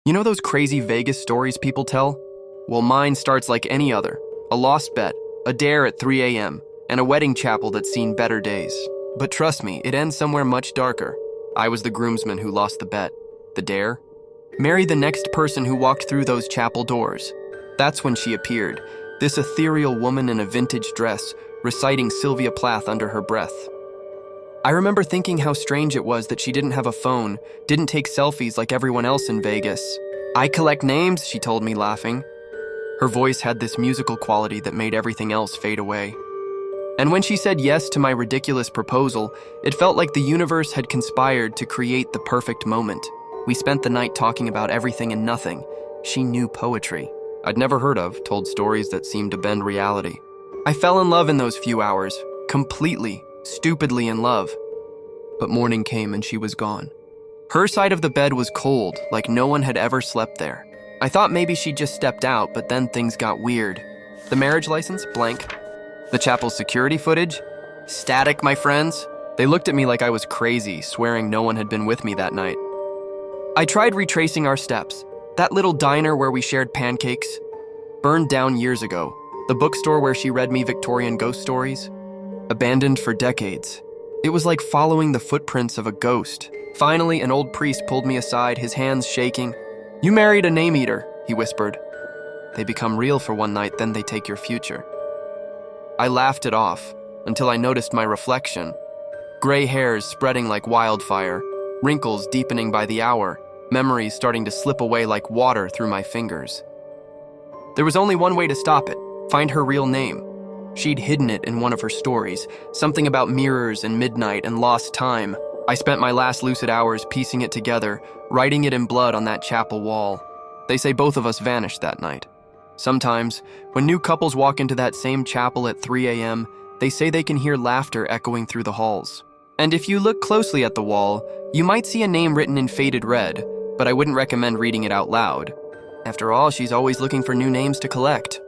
You know those crazy Vegas stories people tell? Well, mine starts like any other. A lost bet, a dare at 3 a.m., and a wedding chapel that's seen better days. But trust me, it ends somewhere much darker. I was the groomsman who lost the bet. The dare? Marry the next person who walked through those chapel doors. That's when she appeared, this ethereal woman in a vintage dress, reciting Sylvia Plath under her breath. I remember thinking how strange it was that she didn't have a phone, didn't take selfies like everyone else in Vegas. "I collect names," she told me, laughing. Her voice had this musical quality that made everything else fade away. And when she said yes to my ridiculous proposal, it felt like the universe had conspired to create the perfect moment. We spent the night talking about everything and nothing. She knew poetry I'd never heard of, told stories that seemed to bend reality. I fell in love in those few hours, completely, stupidly in love. But morning came and she was gone. Her side of the bed was cold, like no one had ever slept there. I thought maybe she'd just stepped out, but then things got weird. The marriage license? Blank. The chapel's security footage? Static, my friends. They looked at me like I was crazy, swearing no one had been with me that night. I tried retracing our steps. That little diner where we shared pancakes, burned down years ago. The bookstore where she read me Victorian ghost stories, abandoned for decades. It was like following the footprints of a ghost. Finally, an old priest pulled me aside, his hands shaking. "You married a name-eater," he whispered. "They become real for one night, then they take your future." I laughed it off until I noticed my reflection. Gray hairs spreading like wildfire, wrinkles deepening by the hour, memories starting to slip away like water through my fingers. There was only one way to stop it, find her real name. She'd hidden it in one of her stories, something about mirrors and midnight and lost time. I spent my last lucid hours piecing it together, writing it in blood on that chapel wall. They say both of us vanished that night. Sometimes, when new couples walk into that same chapel at 3 a.m., they say they can hear laughter echoing through the halls. And if you look closely at the wall, you might see a name written in faded red, but I wouldn't recommend reading it out loud. After all, she's always looking for new names to collect.